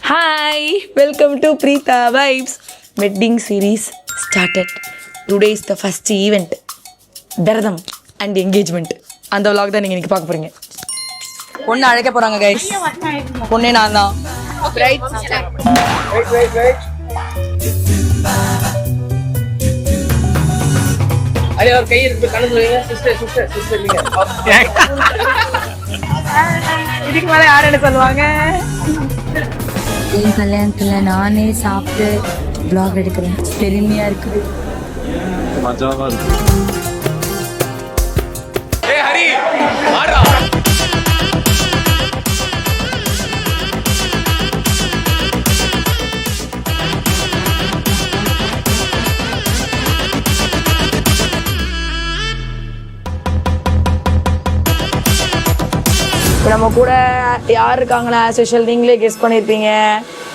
Hi, welcome to Preetha Vibes. Wedding series started. Today is the first event. Biradham and engagement. அந்த vlog தான் நீங்க இன்னைக்கு பார்க்க போறீங்க. பொண்ணு அழைக்க போறாங்க guys. பொண்ணே நான் தான். Bride sister. Wait. அரே ஒரு கை இருக்கு கண்ணு சொல்லுங்க சிஸ்டர் நீங்க. இதுக்கு மேல யார் என்ன சொல்லுவாங்க? என் கல்யாணத்துல நானே சாப்பிட்டு vlog எடுக்கிறேன். பெருமையா இருக்குது. மஜாவா இருக்கு. ஏய் ஹரி வாடா. நம்ம கூட யார் இருக்காங்கன்னா ஸ்பெஷல் நீங்களே கெஸ் பண்ணியிருப்பீங்க.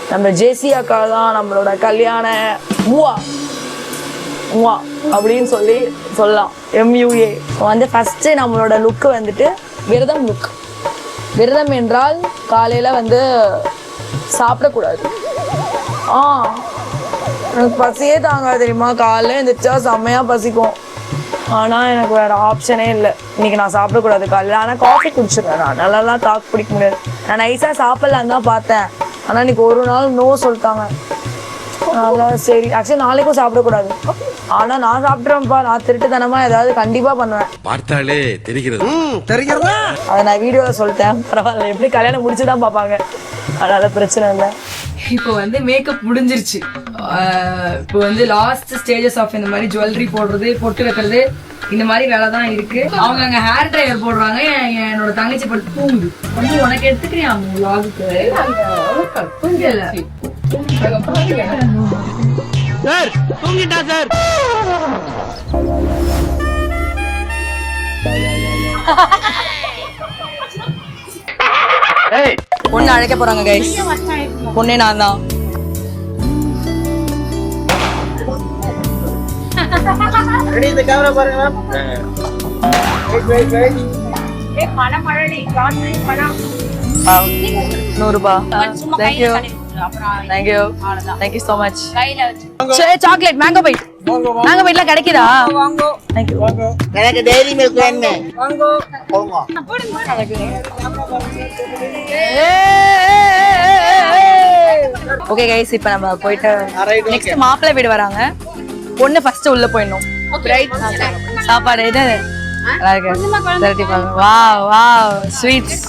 நம்ம ஜேசி அக்கா தான் நம்மளோட கல்யாண மூவா அப்படின்னு சொல்லலாம். MUA வந்து ஃபஸ்ட்டு நம்மளோட லுக்கு வந்துட்டு விரதம் லுக். விரதம் என்றால் காலையில் வந்து சாப்பிடக்கூடாது. எனக்கு பசியே தாங்காது தெரியுமா. காலையில் எழுந்திரிச்சா செம்மையாக பசிக்கும். ஆனால் எனக்கு வேறு ஆப்ஷனே இல்லை. இன்றைக்கி நான் சாப்பிடக்கூடாது காலையில். ஆனால் காஃபி குடிச்சிடுவேன். நான் நல்லாலாம் தாக்கு பிடிக்க முடியாது. நான் நைஸாக சாப்பிட்லான்னு தான் பார்த்தேன். ஆனால் இன்றைக்கி ஒரு நாள் நோ சொல்லிட்டாங்க. அதான் சரி. ஆக்சுவலி நாளைக்கும் சாப்பிடக்கூடாது. ஆனால் நான் சாப்பிட்றேன்ப்பா. நான் திருட்டுத்தனமாக ஏதாவது கண்டிப்பாக பண்ணுவேன். பார்த்தாலே தெரிகிறது. அதை நான் வீடியோவில் சொல்லிட்டேன். பரவாயில்ல, எப்படி கல்யாணம் முடிச்சு தான் பார்ப்பாங்க. அதனால் பிரச்சனை இல்லை. இப்போ வந்து மேக்கப் முடிஞ்சிருச்சு. இப்போ வந்து லாஸ்ட் ஸ்டேஜஸ் ஆஃப் இந்த மாதிரி ஜுவல்லரி போடுறது, பொட்டு வைக்கிறது, இந்த மாதிரி வேலை தான் இருக்கு. அவங்க அங்கே ஹேர் ட்ரையர் போடுறாங்க. என்னோட தங்கச்சி படுத்து தூங்குது. வந்து உனக்கு எடுத்துக்கிறியா வ்ளாகுக்கு? தூங்கல சார், தூங்கிட்டா சார். பொண்ணு அழைக்க போறாங்க கைஸ். பொண்ணே நான் தான். இந்த கேமரா பாருங்க ma'am. Thank you so much. Chocolate mango பைட்லாம் கிடைக்குதா? எனக்கு டெய்ரி மில்க் வேணும். ஓகே கைஸ், இப்போ நம்ம போயிட்டு நெக்ஸ்ட் மாப்பிள்ளை வீடு வராங்க. பொண்ணு ஃபர்ஸ்ட் உள்ள போயிடணும். சாப்பாடு இது நல்லா இருக்கு. Wow sweets.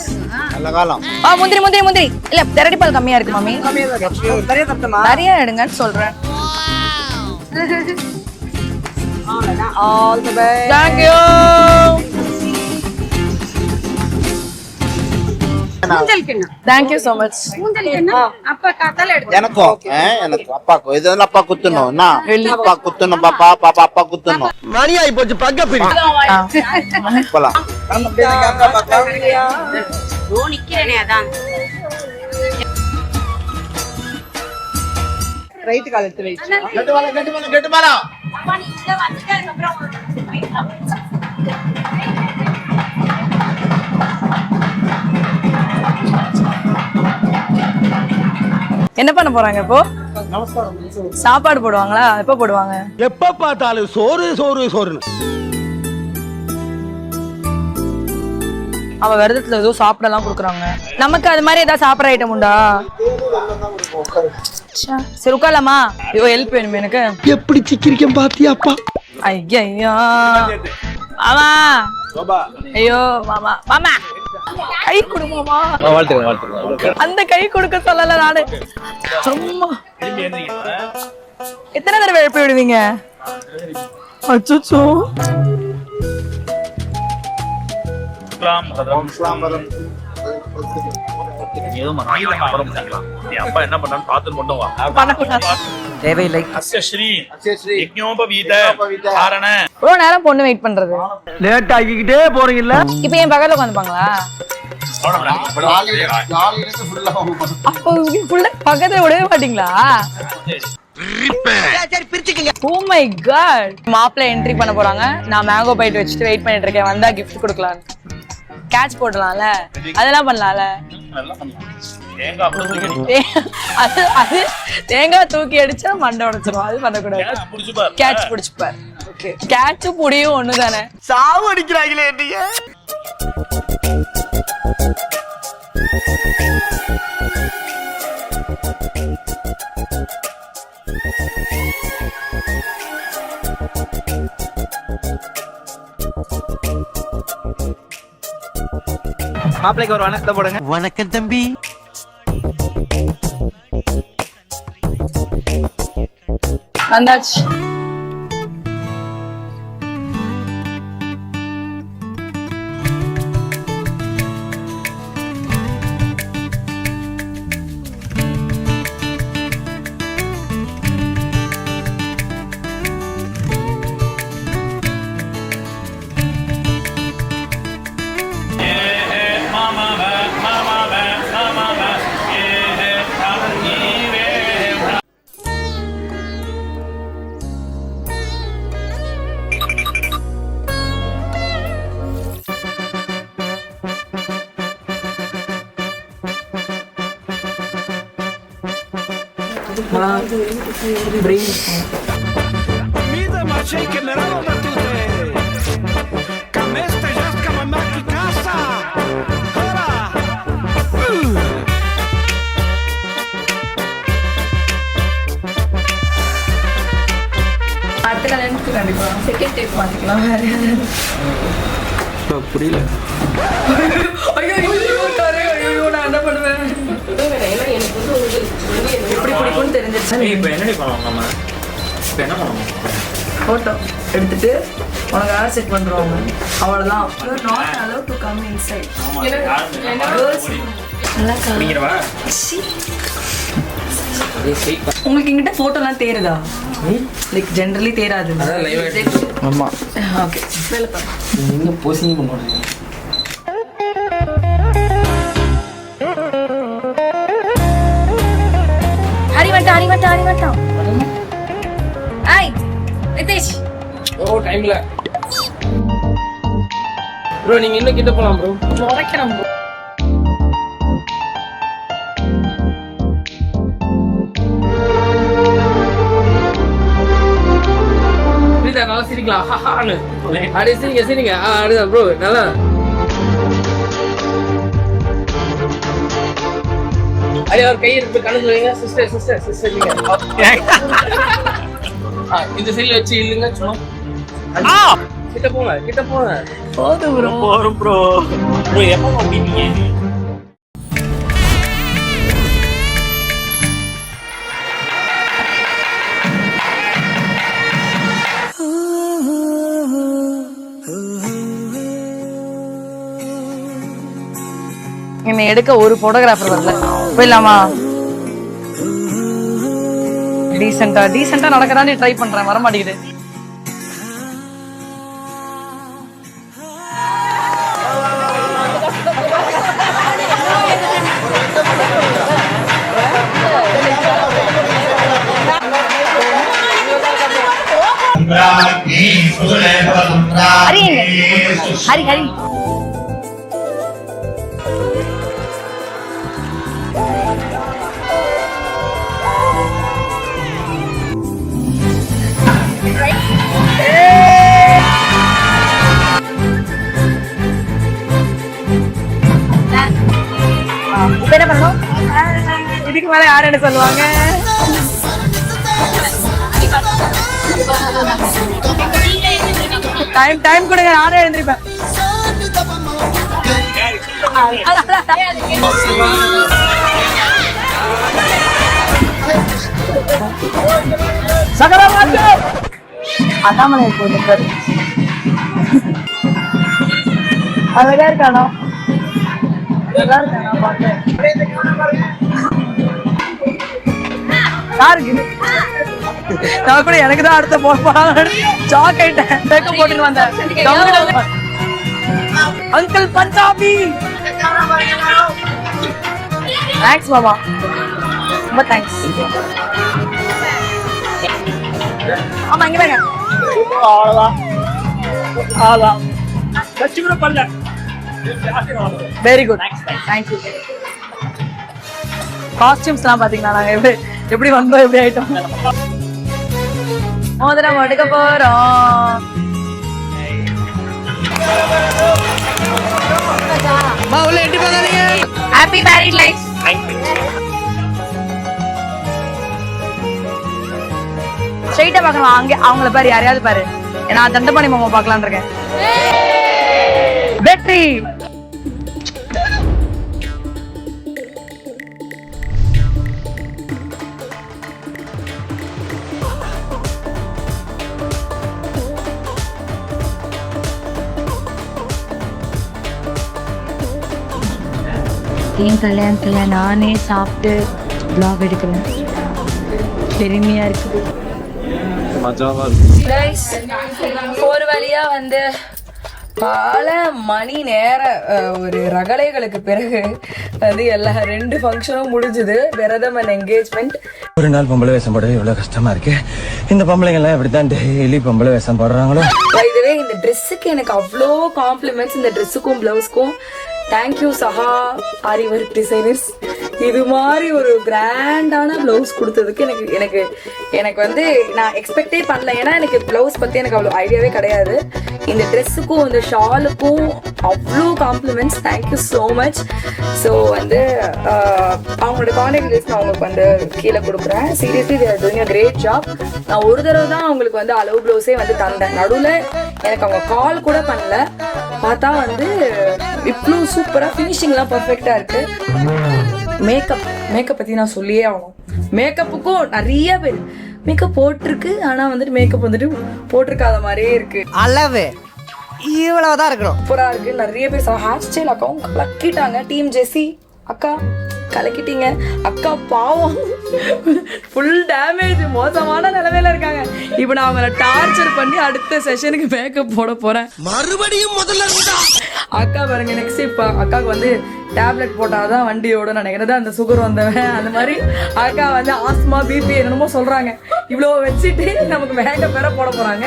நல்ல காலம். முந்திரி இல்ல திரட்டி பால் கம்மியா இருக்கு மாமி. நிறைய எடுங்கன்னு சொல்றேன். All the best. Thank you. Thank you so much. எனக்கு அப்பாக்கு இதெல்லாம் அப்பா குத்தணும். அப்பா குத்தணும் பாப்பா குத்தணும். மணி ஆயி போச்சு. பக்க பிடி போலாம். ரைட் கால் எடுத்து வை. கெட்டு வாடா. என்ன பண்ண போறாங்க இப்போ? சாப்பாடு போடுவாங்களா? எப்ப போடுவாங்க? எப்ப பார்த்தாலும் சோறுன்னு. அவ விரதத்துல ஏதோ சாப்பிடலாம் கொடுக்குறாங்க. நமக்கு அது மாதிரி ஏதாவது சாப்பிட்ற ஐட்டம் உண்டா? சரி உட்காரலாமா? ஐயோ ஹெல்ப் வேணும் எனக்கு. எப்படி சிக்கிரிக்கம் பாத்தியாப்பா? ஐயா மாமா. ஐயோ மாமா கை கொடுமாமா. அந்த கை கொடுக்க சொல்லல நானு. சும்மா எத்தனை தடவை எழுப்பி விடுவீங்க? அச்சோ தேவையில்லை. எவ்வளவு நேரம் பொண்ணு வெயிட் பண்றது? லேட் ஆகிக்கிட்டே போறீங்கல்ல. இப்ப என் பக்கத்துல உட்காந்துப்பாங்களா? அப்போ பக்கத்துல விடவே மாட்டீங்களா? Oh my god. மாப்பிள்ளை என்ட்ரி பண்ண போறாங்க. நான் மேங்கோ பைட் வச்சுட்டு வெயிட் பண்ணிட்டு இருக்கேன். வந்தா கிஃப்ட் கொடுக்கலாம். கேட்ச் போடலாம்ல, அதெல்லாம் பண்ணலாம்ல. அது அது தேங்காய் தூக்கி அடிச்சா மண்டை உடைச்சிரும். அது பண்ணக்கூடாது. கேட்ச் பிடிச்சுப்பார். ஓகே, கேட்சும் புடியும் ஒண்ணுதானே. சாவு அடிக்கிறாங்களே நீங்க. மாப்பிளைக்கு ஒரு வணக்கத்தை போடுங்க. வணக்கம் தம்பி. வந்தாச்சு. Mida maciej generała na tutaj. Kameste jaska mamaki kasa. Hora. அடுத்த கல்யாணத்துக்கு கண்டிப்பா செகண்ட் டேப் பார்த்துக்கலாம். புரியல. ஐயோ நான் என்ன பண்ணுவேன்? எப்படி பிடிக்கும்னு தெரிஞ்சிருச்சு. இப்போ என்னடி பண்ணுவோம் நம்ம? இப்போ என்ன பண்ணுவோம்? ஃபோட்டோ எடுத்துட்டு உனக்காக செட் பண்ணுறோம். அவ்வளோதான். Not allow to come inside. உங்களுக்கு எங்கிட்ட ஃபோட்டோலாம் தேருதா? Like generally தேராது. ஆமா. ஓகே, வேலை பாருங்க. நீங்க போசிங் பண்ணுவாங்க. ஹரி வந்துட்டான். ஐய் நிதேஷ். ஓ டைம்ல. ப்ரோ நீங்க இன்னும் கிட்ட போலாம் ப்ரோ. உடைக்கிறோம் bro. புரியுதா? நல்லா சிரிக்கலாம். ஹஹான்னு. அப்படியே சிரிங்க. அப்படிதான் ப்ரோ. நல்லா. அடி அவர் கை இருக்கு கண்ணு சொல்லுங்க. சிஸ்டர் நீங்க. இந்த சைடுல வச்சு இல்லங்க சும்மா. கிட்ட போங்க. போதும் bro. போறோம் ப்ரோ. ப்ரோ எப்போ அப்படிங்க? என்னை எடுக்க ஒரு போட்டோகிராஃபர் வரல. போயிடலாமா? டீசெண்டா நடக்கதானே ட்ரை பண்றேன், வர மாட்டேங்குது. ஹரி என்ன பண்ணணும்? இதுக்கு மேல யார் என்ன சொல்லுவாங்க? டைம் கொடுங்க, நானே எழுந்திருப்பேன். அண்ணாமலை போயிருக்காரு. அழகா இருக்கானோ? நான் கூட எனக்கு தான் அடுத்த ஷாக் ஆயிட்டேன். மேக்கப் போட்டுட்டு வந்தேன். அங்கிள் பஞ்சாபி. தேங்க்ஸ் மாமா, ரொம்ப தேங்க்ஸ். ஆமா இங்க பாருங்க. அவ்வளவுதான். Very good, thank you. காஸ்டியூம்ஸ்லாம் பாத்தீங்களா நாங்க எப்படி வந்தோம் எப்படி ஆயிட்டோம். மோதிரம் எடுக்க போறோம். Happy married life. ஸ்ட்ரைட்டா பார்க்கலாம். அங்க அவங்கள பாரு, யாரையாவது பாரு. நான் தண்டபாணி மாமா பார்க்கலான்னு இருக்கேன். வெற்றி. என் கல்யாணத்துல நானே சாப்பிட்டு vlog எடுக்கிறேன். பெருமையா இருக்கு. ஒரு வழியா வந்து பல மணி நேர ஒரு ரகளைகளுக்கு பிறகு வந்து எல்லா 2 ஃபங்க்ஷனும் முடிஞ்சது. விரதம் அண்ட் என்கேஜ்மெண்ட். ஒரு நாள் பொம்பளை வேஷம் போட இவ்வளவு கஷ்டமா இருக்கு. இந்த பொம்பளைங்க எல்லாம் இப்படித்தான் டெய்லி பொம்பளை வேஷம் போடுறாங்களோ. இதுவே இந்த ட்ரெஸ்ஸுக்கு எனக்கு அவ்வளோ காம்ப்ளிமெண்ட்ஸ். இந்த ட்ரெஸ்ஸுக்கும் பிளவுஸ்க்கும் தேங்க்யூ சஹா ஆரி ஒர்க் டிசைனர்ஸ். இது மாதிரி ஒரு கிராண்டான பிளவுஸ் கொடுத்ததுக்கு எனக்கு வந்து நான் எக்ஸ்பெக்டே பண்ணல. ஏன்னா எனக்கு பிளவுஸ் பத்தி எனக்கு அவ்வளோ ஐடியாவே கிடையாது. இந்த ட்ரெஸ்ஸுக்கும் இந்த ஷாலுக்கும் அவ்வளோ compliments. Thank you so much. So வந்து அவங்களோட கான்டாக்ட் லிஸ்ட் நான் அவங்களுக்கு வந்து கீழே கொடுக்குறேன். Seriously they are doing a great job. நான் ஒரு தடவை தான் அவங்களுக்கு வந்து அளவு ப்ளவுஸே வந்து தந்தேன். நடுவில் எனக்கு அவங்க கால் கூட பண்ணல. பார்த்தா வந்து இவ்வளோ சூப்பராக ஃபினிஷிங்லாம் பர்ஃபெக்டாக இருக்கு. மேக்கப் பற்றி நான் சொல்லியே ஆகணும். மேக்கப்புக்கும் நிறைய பேர் மேக்கப் போட்டிருக்கு. ஆனால் வந்துட்டு மேக்கப் வந்துட்டு போட்டிருக்காத மாதிரியே இருக்கு. அளவு இவ்வளவுதான் இருக்கணும். சூப்பராக இருக்கு. நிறைய பேர் ஹேர் ஸ்டைல் அக்காவும் கலக்கிட்டாங்க. டீம் ஜெஸி அக்கா கலக்கிட்டீங்க. அக்கா பாவம் ஃபுல் டேமேஜ், மோசமான நிலைமையில இருக்காங்க. இப்போ நான் அவங்கள டார்ச்சர் பண்ணி அடுத்த செஷனுக்கு மேக்கப் போட போறேன். மறுபடியும் முதல்ல அக்கா பாருங்க, நெக்ஸ்ட் இப்போ அக்காவுக்கு வந்து டேப்லெட் போட்டாதான் வண்டியோட நினைக்கிறது. அந்த சுகர் வந்தவன் அந்த மாதிரி அக்கா வந்து ஆஸ்மா பிபி என்னமோ சொல்றாங்க. இவ்வளோ வச்சுட்டு நமக்கு மேக்கப் வேற போட போறாங்க.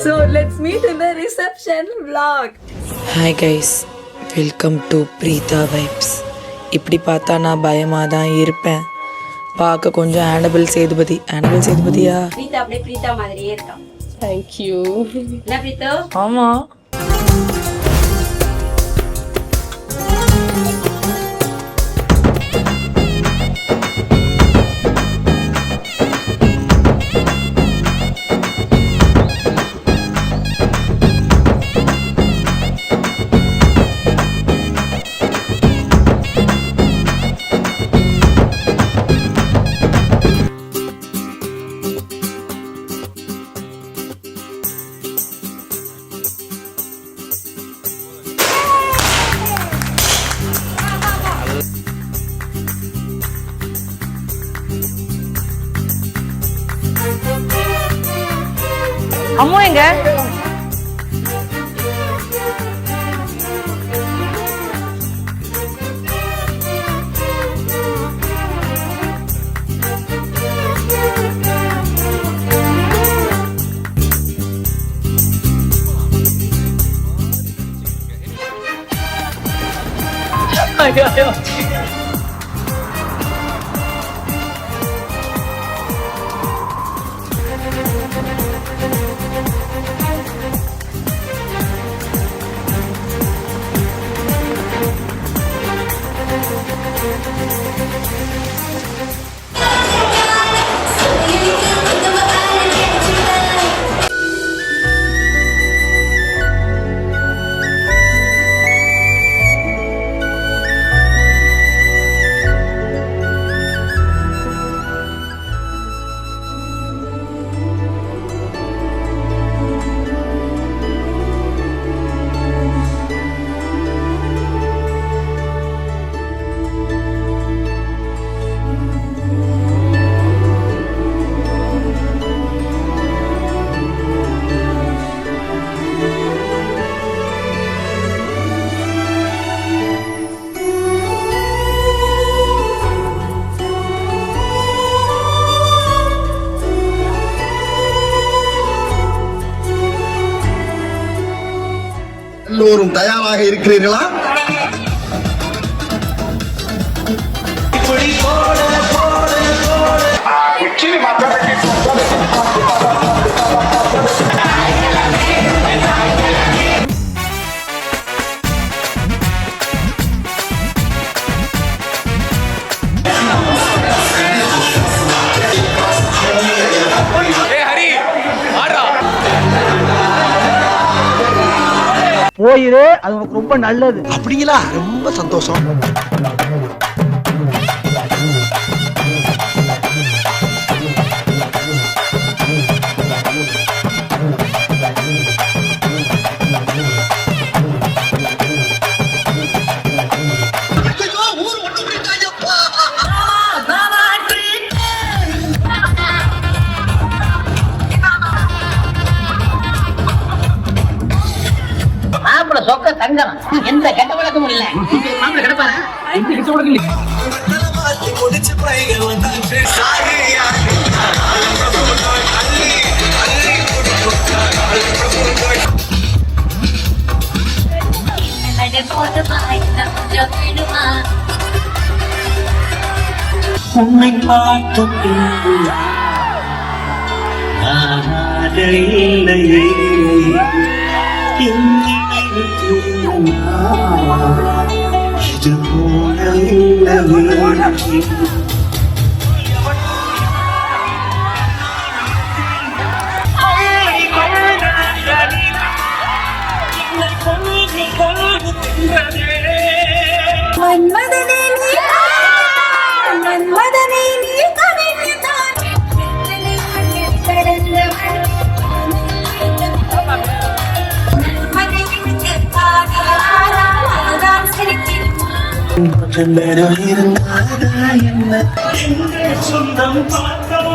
So let's meet in the reception vlog. Hi guys, welcome to Preetha vibes. இப்படி பார்த்தா நான் பயமாக தான் இருப்பேன். பார்க்க கொஞ்சம் ஆனபிள் சேதுபதியா? பிரீதா அப்படியே பிரீதா மாதிரியே இருக்கான். தேங்க்யூ. என்ன பிரீதா? ஆமா, அம்மா எங்க? ஐயோ எல்லோரும் தயாராக இருக்கிறீர்களா? இப்படி போட போயிரு, அது உனக்கு ரொம்ப நல்லது. அப்படிங்களா? ரொம்ப சந்தோஷம். மாப்பிள சொக்க தங்கம், எந்த கெட்ட வழக்கமும் இல்ல. மாப்பிள கிடப்பாரு உன்னை பார்த்து இல்லையே இது போல இல்லையே. மன்மதனே நீ மன்மதனே நீ கவிழ்ந்தான் சொந்தம் பார்த்தோம்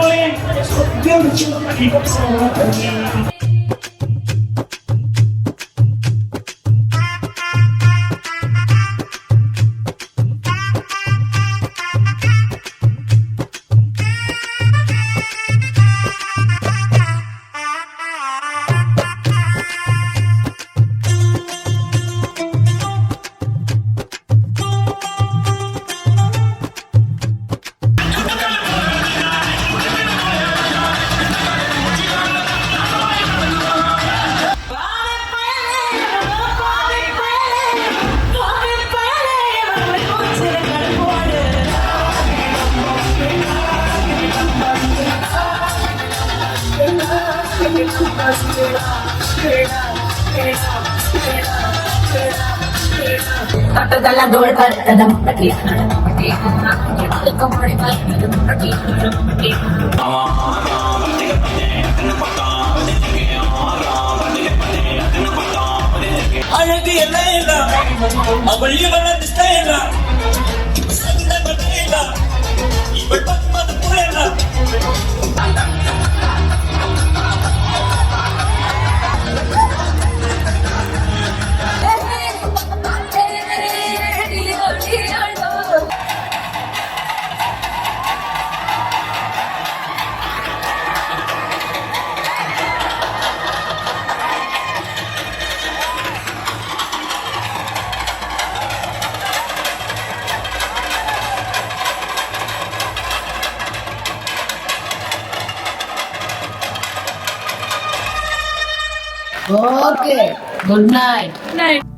அழகு எல்லாம் அவள் இவளது ஸ்டைலா இவள் பத்மது புயலா Okay. Good night.